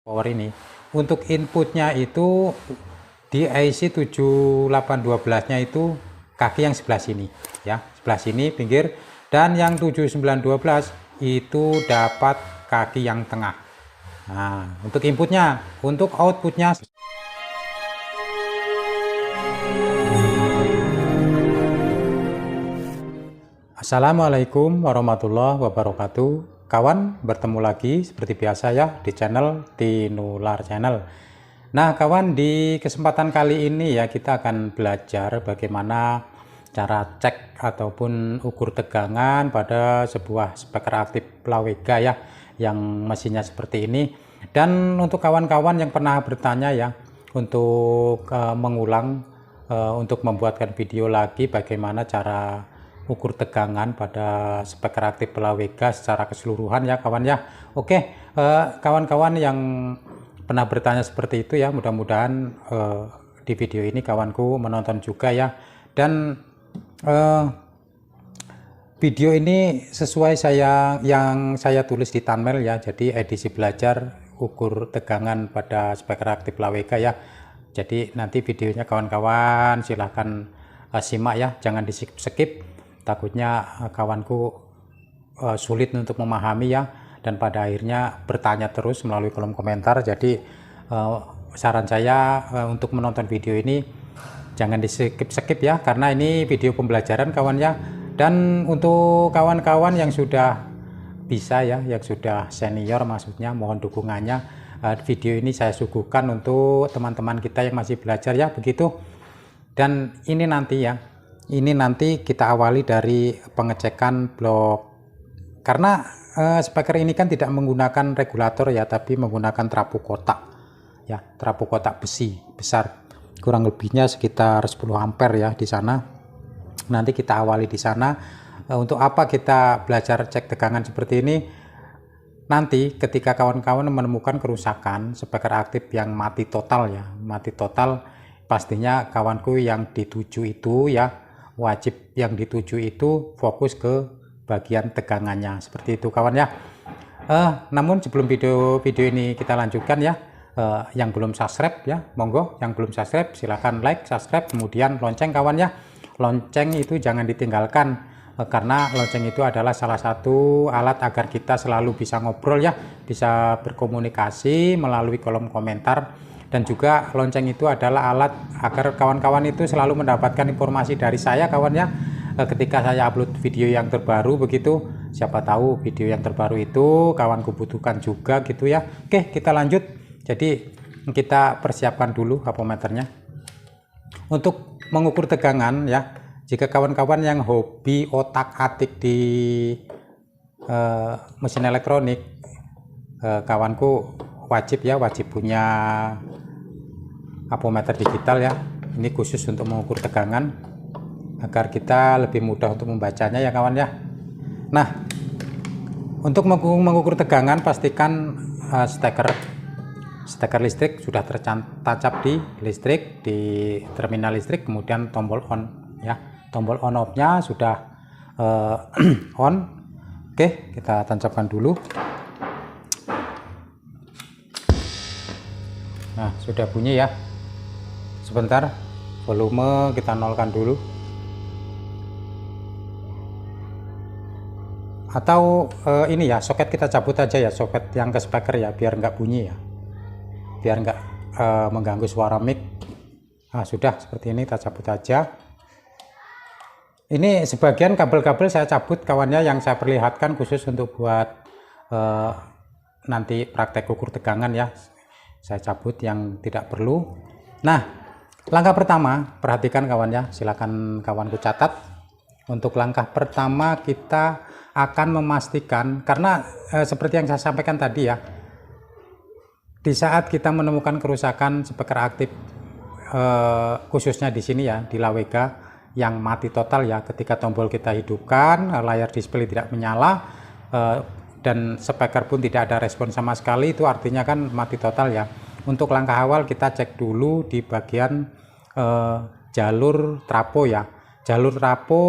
power ini. Untuk inputnya itu di IC 7812 nya itu kaki yang sebelah sini ya, sebelah sini pinggir, dan yang 7912 itu dapat kaki yang tengah. Nah, untuk inputnya, untuk outputnya Assalamualaikum warahmatullahi wabarakatuh. Kawan, bertemu lagi seperti biasa ya di channel Tinular Channel. Nah kawan, di kesempatan kali ini ya kita akan belajar bagaimana cara cek ataupun ukur tegangan pada sebuah speaker aktif Plawega ya, yang mesinnya seperti ini. Dan untuk kawan-kawan yang pernah bertanya ya untuk mengulang untuk membuatkan video lagi bagaimana cara ukur tegangan pada speaker aktif Plawega secara keseluruhan ya kawan ya. Oke, kawan-kawan yang pernah bertanya seperti itu ya, mudah-mudahan di video ini kawanku menonton juga ya. Dan video ini sesuai yang saya tulis di thumbnail ya, jadi edisi belajar ukur tegangan pada speaker aktif Plawega ya. Jadi nanti videonya kawan-kawan silahkan simak ya, jangan di skip, takutnya kawanku sulit untuk memahami ya, dan pada akhirnya bertanya terus melalui kolom komentar. Jadi saran saya untuk menonton video ini jangan di skip ya, karena ini video pembelajaran kawan ya. Dan untuk kawan-kawan yang sudah bisa ya, yang sudah senior maksudnya, mohon dukungannya. Video ini saya suguhkan untuk teman-teman kita yang masih belajar ya, begitu. Dan ini nanti ya, ini nanti kita awali dari pengecekan blok, karena speaker ini kan tidak menggunakan regulator ya, tapi menggunakan trafo kotak ya, trafo kotak besi besar, kurang lebihnya sekitar 10 ampere ya di sana. Nanti kita awali di sana. Untuk apa kita belajar cek tegangan seperti ini? Nanti ketika kawan-kawan menemukan kerusakan speaker aktif yang mati total ya, mati total, pastinya kawanku yang dituju itu ya, wajib yang dituju itu fokus ke bagian tegangannya, seperti itu kawan ya. Namun sebelum video ini kita lanjutkan ya, yang belum subscribe ya, monggo yang belum subscribe silahkan like, subscribe, kemudian lonceng kawan ya. Lonceng itu jangan ditinggalkan, karena lonceng itu adalah salah satu alat agar kita selalu bisa ngobrol ya, bisa berkomunikasi melalui kolom komentar. Dan juga lonceng itu adalah alat agar kawan-kawan itu selalu mendapatkan informasi dari saya kawan ya, ketika saya upload video yang terbaru begitu. Siapa tahu video yang terbaru itu kawanku butuhkan juga gitu ya. Oke, kita lanjut. Jadi kita persiapkan dulu apometernya untuk mengukur tegangan ya. Jika kawan-kawan yang hobi otak-atik di mesin elektronik, kawanku wajib punya apometer digital ya. Ini khusus untuk mengukur tegangan agar kita lebih mudah untuk membacanya ya kawan ya. Nah, untuk mengukur tegangan pastikan steker listrik sudah tertancap di listrik, di terminal listrik, kemudian tombol on ya, tombol on off nya sudah on. Oke, kita tancapkan dulu. Nah, sudah bunyi ya. Sebentar, volume kita nolkan dulu. Atau ini ya, soket kita cabut aja ya, soket yang ke speaker ya, biar nggak bunyi ya, biar nggak mengganggu suara mic. Nah, sudah seperti ini, kita cabut aja. Ini sebagian kabel-kabel saya cabut kawannya, yang saya perlihatkan khusus untuk buat nanti praktek ukur tegangan ya. Saya cabut yang tidak perlu. Nah, langkah pertama, perhatikan kawan ya, silakan kawanku catat. Untuk langkah pertama kita akan memastikan, karena seperti yang saya sampaikan tadi ya, di saat kita menemukan kerusakan speaker aktif khususnya di sini ya, di Plawega yang mati total ya, ketika tombol kita hidupkan, layar display tidak menyala, dan speaker pun tidak ada respon sama sekali, itu artinya kan mati total ya. Untuk langkah awal kita cek dulu di bagian jalur trafo ya, jalur trafo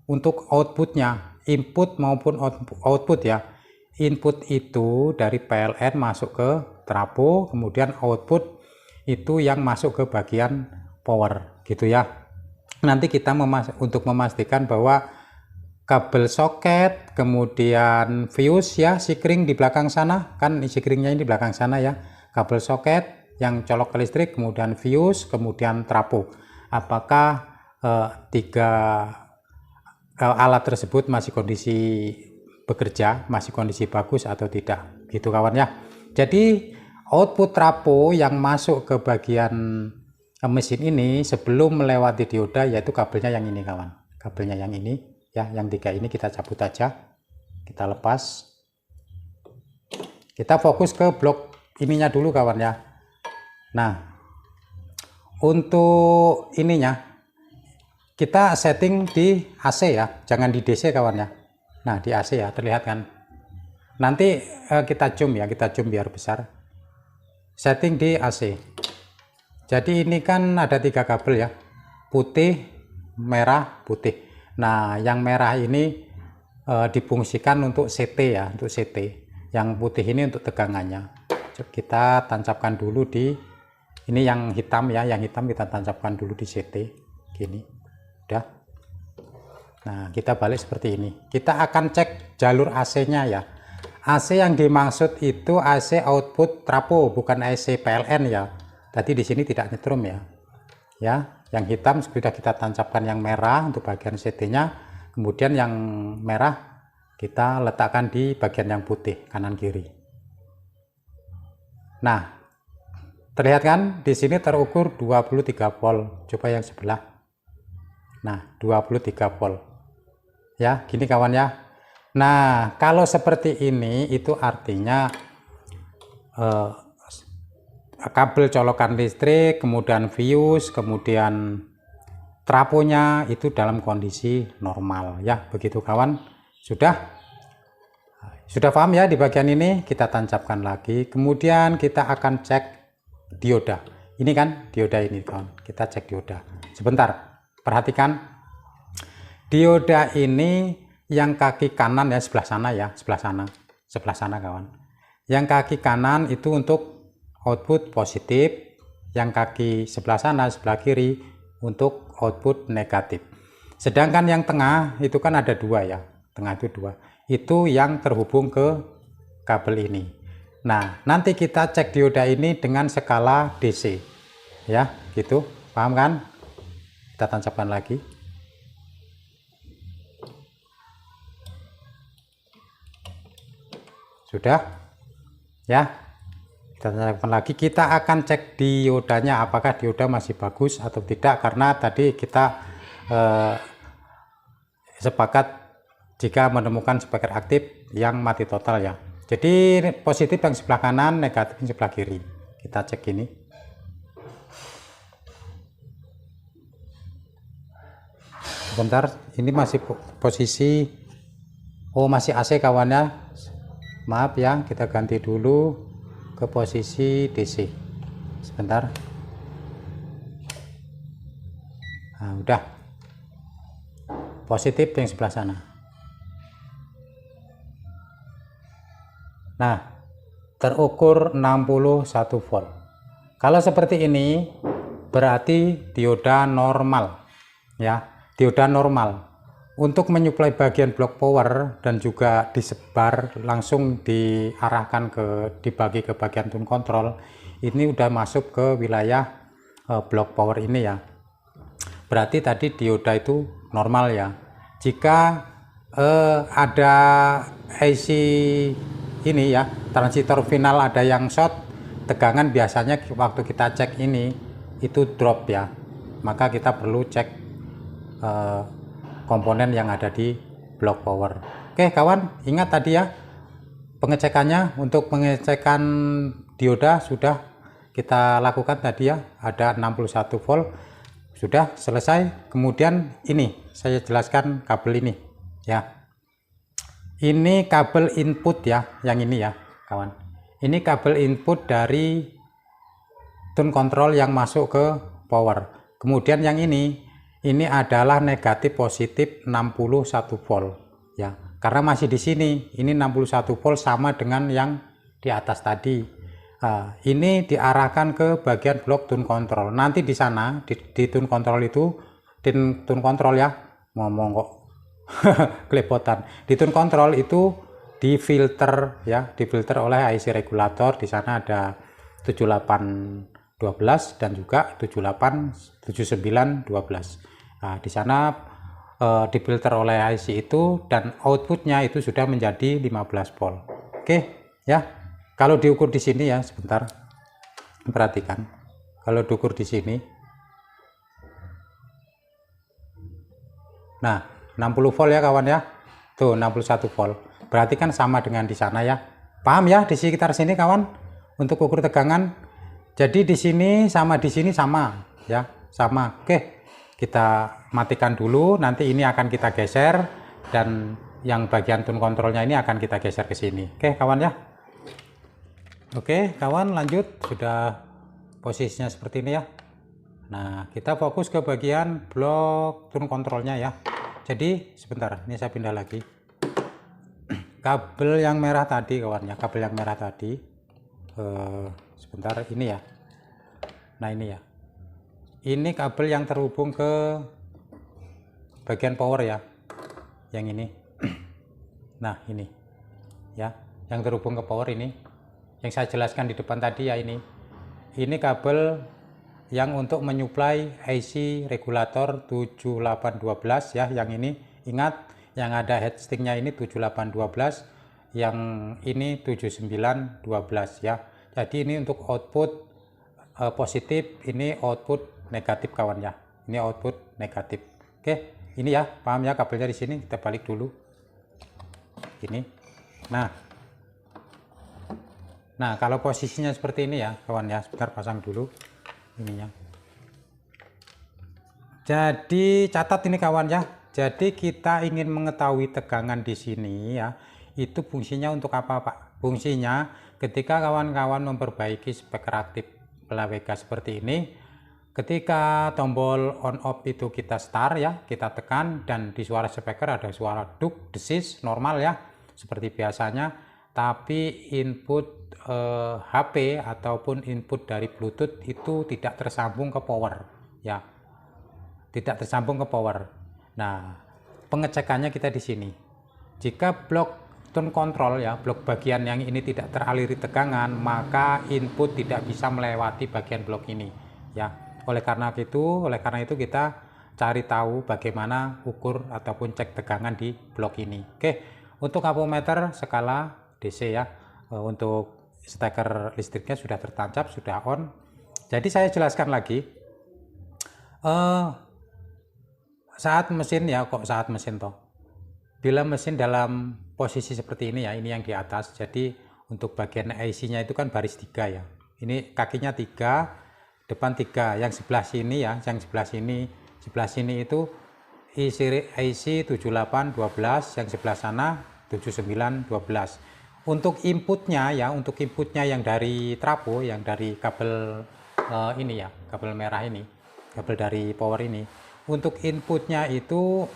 untuk outputnya, input maupun output ya. Input itu dari PLN masuk ke trafo, kemudian output itu yang masuk ke bagian power gitu ya. Nanti kita untuk memastikan bahwa kabel soket, kemudian fuse ya, sikring di belakang sana, kan sikringnya ini di belakang sana ya, kabel soket yang colok ke listrik, kemudian fuse, kemudian trafo. Apakah tiga alat tersebut masih kondisi bekerja, masih kondisi bagus atau tidak, gitu kawan ya. Jadi output trafo yang masuk ke bagian mesin ini sebelum melewati dioda yaitu kabelnya yang ini kawan, kabelnya yang ini ya, yang 3 ini kita cabut aja, kita lepas, kita fokus ke blok ininya dulu kawan ya. Nah, untuk ininya kita setting di AC ya, jangan di DC kawan ya. Nah, di AC ya, terlihat kan. Nanti kita zoom ya, kita zoom biar besar. Setting di AC. Jadi ini kan ada 3 kabel ya, putih, merah, putih. Nah, yang merah ini difungsikan untuk CT ya, untuk CT. Yang putih ini untuk tegangannya. Kita tancapkan dulu di ini yang hitam ya, yang hitam kita tancapkan dulu di CT gini. Udah. Nah, kita balik seperti ini. Kita akan cek jalur AC-nya ya. AC yang dimaksud itu AC output trafo, bukan AC PLN ya. Tadi di sini tidak nyetrum ya. Ya, yang hitam sudah kita tancapkan yang merah untuk bagian CT-nya. Kemudian yang merah kita letakkan di bagian yang putih kanan kiri. Nah, terlihat kan di sini terukur 23 volt. Coba yang sebelah. Nah, 23 volt. Ya, gini kawan ya. Nah, kalau seperti ini itu artinya kabel colokan listrik, kemudian fuse, kemudian trafonya itu dalam kondisi normal ya. Begitu kawan. Sudah paham ya di bagian ini? Kita tancapkan lagi. Kemudian kita akan cek dioda. Ini kan dioda ini kawan. Kita cek dioda. Sebentar. Perhatikan, dioda ini yang kaki kanan ya, sebelah sana ya, sebelah sana kawan. Yang kaki kanan itu untuk output positif, yang kaki sebelah sana, sebelah kiri untuk output negatif. Sedangkan yang tengah itu kan ada 2 ya, tengah itu 2, itu yang terhubung ke kabel ini. Nah, nanti kita cek dioda ini dengan skala DC ya, gitu, paham kan? Kita tancapkan lagi. Sudah ya, kita tancapkan lagi. Kita akan cek diodanya apakah dioda masih bagus atau tidak, karena tadi kita sepakat jika menemukan speaker aktif yang mati total ya. Jadi positif yang sebelah kanan, negatif yang sebelah kiri. Kita cek ini. Bentar, ini masih posisi, oh masih AC kawannya, maaf ya, kita ganti dulu ke posisi DC. Sebentar. Nah, udah positif yang sebelah sana. Nah, terukur 61 volt. Kalau seperti ini berarti dioda normal ya. Dioda normal untuk menyuplai bagian blok power dan juga disebar langsung diarahkan dibagi ke bagian tune control, ini udah masuk ke wilayah blok power ini ya. Berarti tadi dioda itu normal ya. Jika ada IC ini ya, transistor final ada yang short, tegangan biasanya waktu kita cek ini itu drop ya. Maka kita perlu cek komponen yang ada di blok power. Oke kawan, ingat tadi ya pengecekannya. Untuk pengecekan dioda sudah kita lakukan tadi ya, ada 61 volt sudah selesai. Kemudian ini saya jelaskan kabel ini ya, ini kabel input ya, yang ini ya kawan, ini kabel input dari tune control yang masuk ke power. Kemudian yang ini adalah negatif positif 61 volt ya, karena masih di sini. Ini 61 volt sama dengan yang di atas tadi. Ini diarahkan ke bagian blok tune control. Nanti di sana di tune control itu, di tune control ya, ngomong kok kelepotan. Di tune control itu difilter ya, difilter oleh IC regulator. Di sana ada 7812 dan juga 787912. Di sana difilter oleh IC itu, dan outputnya itu sudah menjadi 15 volt. Oke ya. Kalau diukur di sini ya, sebentar, perhatikan. Kalau diukur di sini, nah 60 volt ya kawan ya, tuh 61 volt. Berarti kan sama dengan di sana ya. Paham ya di sekitar sini kawan? Untuk ukur tegangan. Jadi di sini sama di sini sama ya, sama. Oke, kita matikan dulu. Nanti ini akan kita geser, dan yang bagian tune kontrolnya ini akan kita geser ke sini. Oke kawan ya. Oke kawan, lanjut. Sudah posisinya seperti ini ya. Nah, kita fokus ke bagian blok tune kontrolnya ya. Jadi sebentar, ini saya pindah lagi. Kabel yang merah tadi kawan ya, kabel yang merah tadi, sebentar, ini ya. Nah ini ya, ini kabel yang terhubung ke bagian power ya, yang ini. Nah ini ya, yang terhubung ke power ini, yang saya jelaskan di depan tadi ya, ini kabel yang untuk menyuplai IC regulator 7812 ya, yang ini. Ingat, yang ada heatsinknya ini 7812, yang ini 7912 ya. Jadi ini untuk output positif, ini output negatif kawan ya, ini output negatif. Oke, ini ya, paham ya kabelnya di sini. Kita balik dulu ini. Nah, kalau posisinya seperti ini ya kawan ya, sebentar pasang dulu ininya. Jadi catat ini kawan ya. Jadi kita ingin mengetahui tegangan di sini ya, itu fungsinya untuk apa Pak? Fungsinya ketika kawan-kawan memperbaiki speaker aktif PLAWK seperti ini, ketika tombol on off itu kita start ya, kita tekan, dan di suara speaker ada suara duk, desis, normal ya, seperti biasanya. Tapi input HP ataupun input dari Bluetooth itu tidak tersambung ke power ya, tidak tersambung ke power. Nah, pengecekannya kita di sini. Jika blok tune control ya, blok bagian yang ini tidak teraliri tegangan, maka input tidak bisa melewati bagian blok ini ya. Oleh karena itu kita cari tahu bagaimana ukur ataupun cek tegangan di blok ini. Oke, untuk ampermeter skala DC ya, untuk steker listriknya sudah tertancap, sudah on. Jadi saya jelaskan lagi, saat mesin ya, kok saat mesin toh, bila mesin dalam posisi seperti ini ya, ini yang di atas, jadi untuk bagian IC-nya itu kan baris 3 ya, ini kakinya 3, depan 3, yang sebelah sini ya, yang sebelah sini itu IC 7812, yang sebelah sana 7912. Untuk inputnya ya, untuk inputnya yang dari trafo, yang dari kabel ini ya, kabel merah ini, kabel dari power ini, untuk inputnya itu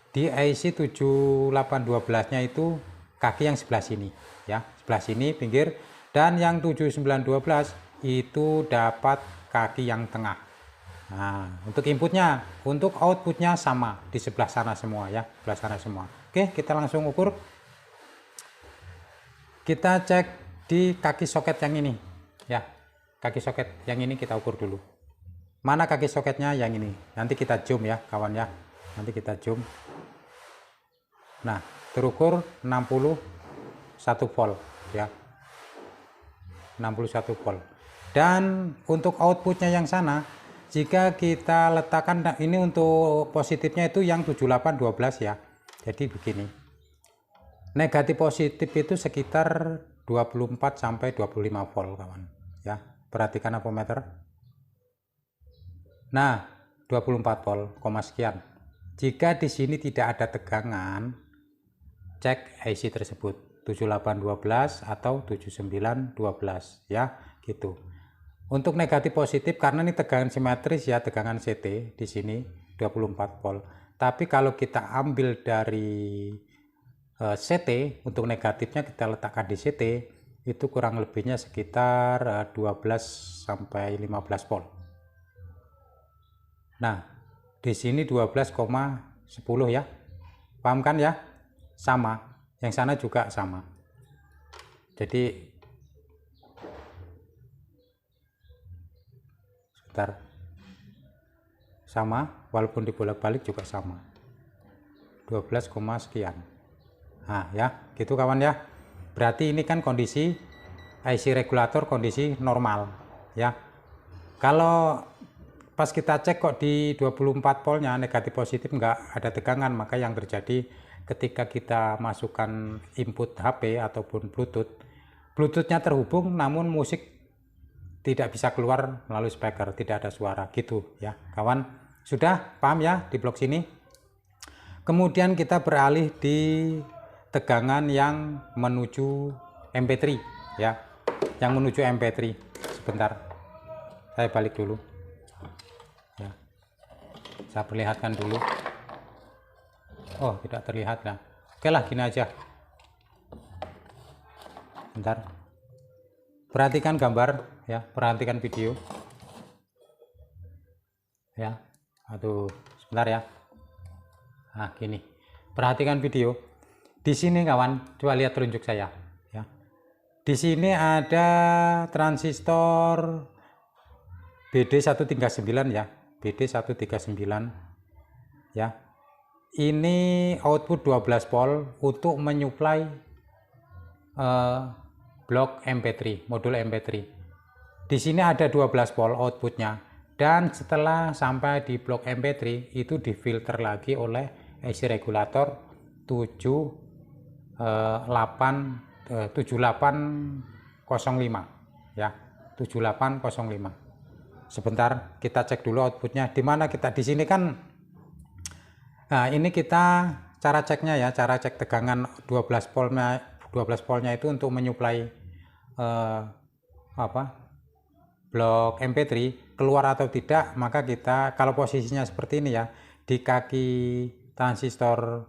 di IC 7812 nya itu kaki yang sebelah sini ya, sebelah sini pinggir, dan yang 7912 itu dapat kaki yang tengah. Nah, untuk inputnya, untuk outputnya sama di sebelah sana semua ya, sebelah sana semua. Oke, kita langsung ukur. Kita cek di kaki soket yang ini ya, kaki soket yang ini kita ukur dulu. Mana kaki soketnya? Yang ini. Nanti kita zoom ya kawan ya, nanti kita zoom. Nah, terukur 61 volt ya, 61 volt. Dan untuk outputnya yang sana, jika kita letakkan, nah ini untuk positifnya itu yang 7812 ya. Jadi begini, negatif positif itu sekitar 24 sampai 25 volt kawan ya. Perhatikan ampermeter. Nah, 24 volt, sekian. Jika di sini tidak ada tegangan, cek IC tersebut 7812 atau 7912 ya, gitu. Untuk negatif positif, karena ini tegangan simetris ya, tegangan CT di sini 24 volt. Tapi kalau kita ambil dari CT, untuk negatifnya kita letakkan di CT, itu kurang lebihnya sekitar 12 sampai 15 volt. Nah, di sini 12,10 ya. Paham kan ya? Sama. Yang sana juga sama. Jadi sebentar. Sama, walaupun dibolak-balik juga sama. 12, sekian. Nah, ya, gitu kawan ya. Berarti ini kan kondisi IC regulator kondisi normal, ya. Kalau pas kita cek kok di 24 voltnya negatif positif nggak ada tegangan, maka yang terjadi ketika kita masukkan input HP ataupun Bluetoothnya terhubung namun musik tidak bisa keluar melalui speaker, tidak ada suara gitu ya kawan. Sudah paham ya di blok sini? Kemudian kita beralih di tegangan yang menuju MP3 ya, yang menuju MP3. Sebentar, saya balik dulu ya, saya perlihatkan dulu. Oh, tidak terlihat lah. Oke lah, gini aja. Bentar, perhatikan gambar ya, perhatikan video ya. Aduh, sebentar ya. Nah, gini, perhatikan video. Di sini kawan, coba lihat telunjuk saya ya. Di sini ada transistor BD139 ya, BD139 ya. Ini output 12 volt untuk menyuplai blok MP3, modul MP3. Di sini ada 12 volt outputnya, dan setelah sampai di blok MP3 itu difilter lagi oleh IC regulator 7805 ya, 7805. Sebentar kita cek dulu outputnya di mana. Kita di sini kan, nah ini kita cara ceknya ya, cara cek tegangan 12 voltnya itu untuk menyuplai blok MP3 keluar atau tidak. Maka kita kalau posisinya seperti ini ya, di kaki transistor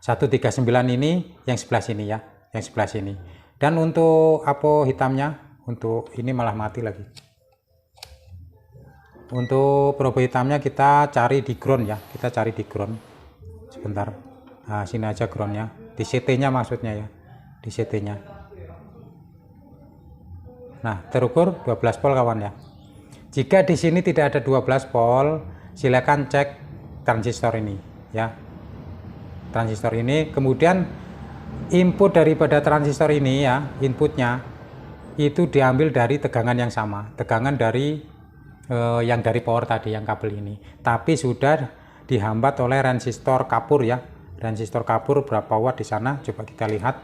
139 ini yang sebelah sini ya, yang sebelah sini. Dan untuk apa hitamnya, untuk ini malah mati lagi. Untuk probe hitamnya kita cari di ground ya, kita cari di ground. Sebentar, nah sini aja groundnya, di CT nya maksudnya ya, di CT nya. Nah, terukur 12 volt kawan ya. Jika di sini tidak ada 12 volt, silakan cek transistor ini ya, transistor ini. Kemudian input daripada transistor ini ya, inputnya itu diambil dari tegangan yang sama, tegangan dari yang dari power tadi, yang kabel ini, tapi sudah dihambat oleh resistor kapur ya. Resistor kapur berapa watt di sana, coba kita lihat.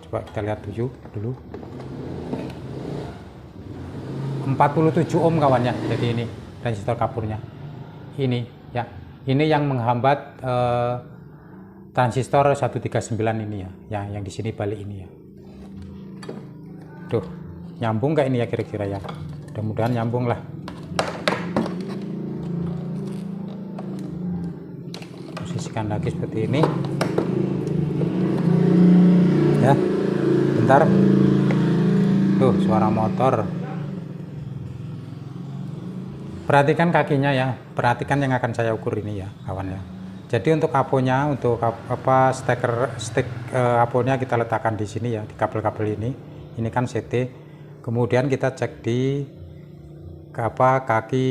Coba kita lihat dulu 47 ohm kawan ya. Jadi ini resistor kapurnya ini ya, ini yang menghambat transistor 139 ini ya, yang di sini balik ini ya. Tuh, nyambung nggak ini ya kira-kira ya? Mudah-mudahan nyambung lah. Posisikan lagi seperti ini ya. Bentar, tuh suara motor. Perhatikan kakinya ya, perhatikan yang akan saya ukur ini ya kawan ya. Jadi untuk aponya, untuk stick aponya kita letakkan di sini ya, di kabel-kabel ini. Ini kan CT. Kemudian kita cek di kaki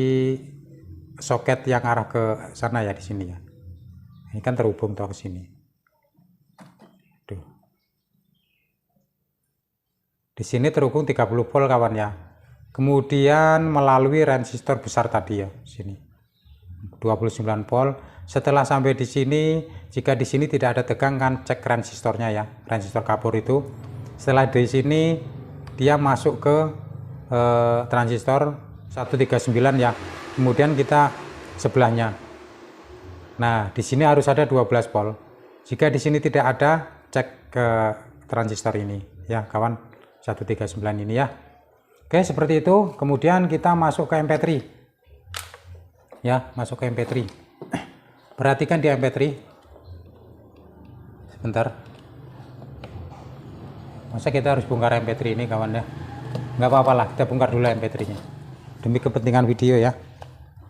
soket yang arah ke sana ya, di sini ya. Ini kan terhubung tuh ke sini. Tuh. Di sini terhubung 30 volt kawan ya. Kemudian melalui resistor besar tadi ya, sini 29 volt. Setelah sampai di sini, jika di sini tidak ada tegangan, cek resistornya ya, resistor kapur itu. Setelah di sini dia masuk ke transistor 139 ya. Kemudian kita sebelahnya. Nah, di sini harus ada 12 volt. Jika di sini tidak ada, cek ke transistor ini ya kawan, 139 ini ya. Oke, seperti itu. Kemudian kita masuk ke MP3 ya, masuk ke MP3. Perhatikan di MP3 sebentar. Masa kita harus bongkar MP3 ini kawan ya? Nggak apa-apa lah, kita bongkar dulu MP3 nya demi kepentingan video ya.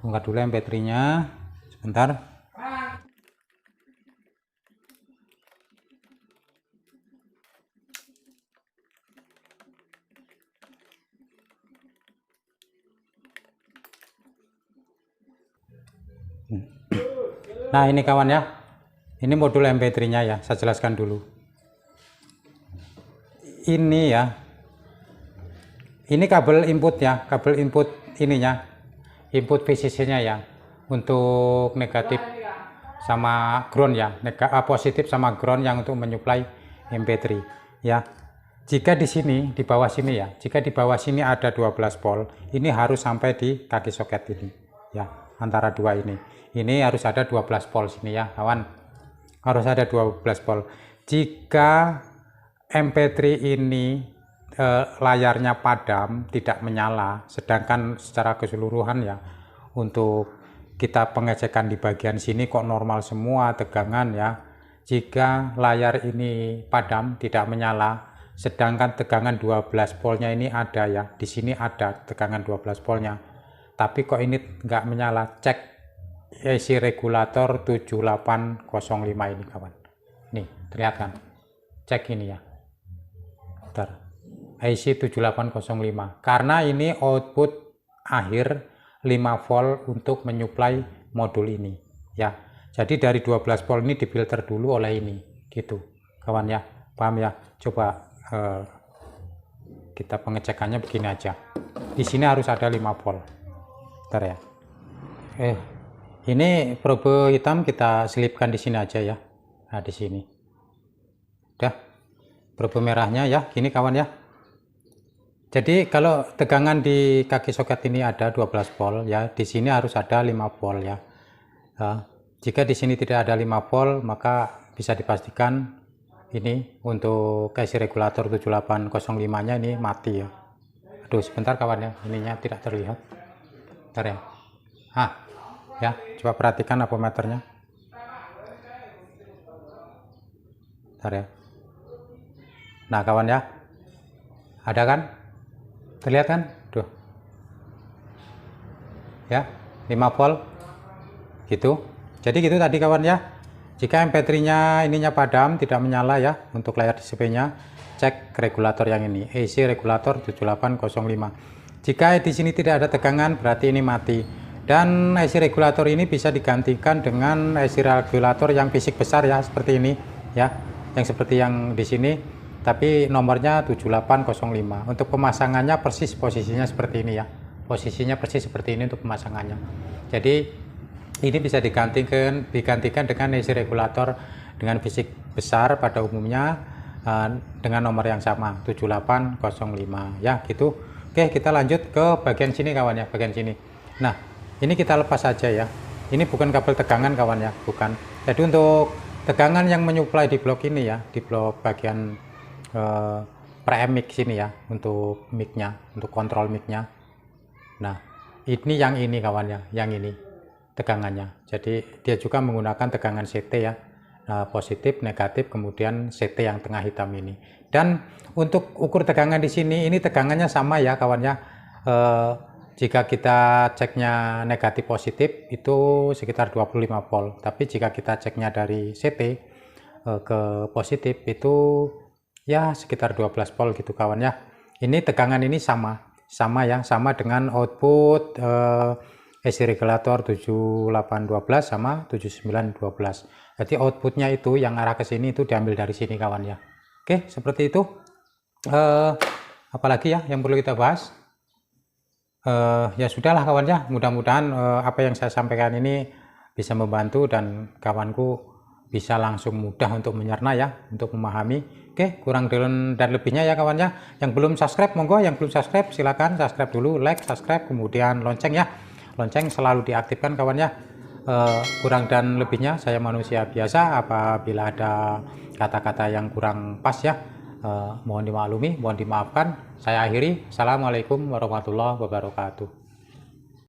Bongkar dulu MP3 nya sebentar. Nah ini kawan ya, ini modul MP3 nya ya, saya jelaskan dulu. Ini ya, ini kabel input ya, kabel input ininya, input VCC nya ya, untuk negatif sama ground ya, positif sama ground yang untuk menyuplai MP3 ya. Jika di sini, di bawah sini ya, jika di bawah sini ada 12 volt, ini harus sampai di kaki soket ini ya, antara dua ini harus ada 12 volt sini ya kawan, harus ada 12 volt. Jika MP3 ini layarnya padam, tidak menyala, sedangkan secara keseluruhan ya, untuk kita pengecekan di bagian sini kok normal semua tegangan ya. Jika layar ini padam, tidak menyala, sedangkan tegangan 12 voltnya ini ada ya, di sini ada tegangan 12 voltnya, tapi kok ini nggak menyala, cek AC regulator 7805 ini kawan. Nih, terlihat kan? Cek ini ya. Bentar. AC 7805. Karena ini output akhir 5 volt untuk menyuplai modul ini ya. Jadi dari 12 volt ini difilter dulu oleh ini gitu. Kawan ya. Paham ya? Coba kita pengecekannya begini aja. Di sini harus ada 5 volt. Bentar ya. Ini probe hitam kita selipkan di sini aja ya. Nah, di sini. Udah. Probe merahnya ya, gini kawan ya. Jadi kalau tegangan di kaki soket ini ada 12 volt ya, di sini harus ada 5 volt ya. Nah, jika di sini tidak ada 5 volt, maka bisa dipastikan ini untuk AC regulator 7805-nya ini mati ya. Aduh, sebentar kawan ya, ininya tidak terlihat. Bentar ya. Ya, coba perhatikan ampermeternya. Bentar ya. Nah kawan ya, ada kan? Terlihat kan? Tuh. Ya, 5 volt gitu. Jadi gitu tadi kawan ya. Jika MP3 nya ininya padam, tidak menyala ya, untuk layar display nya, cek regulator yang ini, AC regulator 7805. Jika di sini tidak ada tegangan, berarti ini mati. Dan AC regulator ini bisa digantikan dengan AC regulator yang fisik besar ya, seperti ini ya, yang seperti yang di sini, tapi nomornya 7805. Untuk pemasangannya persis posisinya seperti ini ya, posisinya persis seperti ini untuk pemasangannya. Jadi ini bisa digantikan dengan AC regulator dengan fisik besar pada umumnya, dengan nomor yang sama 7805 ya gitu. Oke, kita lanjut ke bagian sini kawan ya, bagian sini. Nah, ini kita lepas saja ya. Ini bukan kabel tegangan kawan ya, bukan. Jadi untuk tegangan yang menyuplai di blok ini ya, di blok bagian pre-amp mic sini ya, untuk mic-nya, untuk kontrol mic-nya. Nah, ini yang ini kawan ya, yang ini tegangannya. Jadi dia juga menggunakan tegangan CT ya. Nah, positif, negatif, kemudian CT yang tengah hitam ini. Dan untuk ukur tegangan di sini, ini tegangannya sama ya kawan ya. Jika kita ceknya negatif positif itu sekitar 25 volt, tapi jika kita ceknya dari CT ke positif itu ya sekitar 12 volt gitu kawan ya. Ini tegangan ini sama ya, sama dengan output AC regulator 7812 sama 7912. Jadi outputnya itu yang arah ke sini itu diambil dari sini kawan ya. Oke, seperti itu. Apalagi ya yang perlu kita bahas? Ya sudahlah kawan ya, mudah-mudahan apa yang saya sampaikan ini bisa membantu dan kawanku bisa langsung mudah untuk menyerna ya, untuk memahami. Oke, kurang dan lebihnya ya kawan ya. Yang belum subscribe monggo, yang belum subscribe silakan subscribe dulu, like, subscribe, kemudian lonceng ya. Lonceng selalu diaktifkan kawan ya. Kurang dan lebihnya saya manusia biasa, apabila ada kata-kata yang kurang pas ya, mohon dimaklumi, mohon dimaafkan. Saya akhiri. Assalamualaikum warahmatullahi wabarakatuh.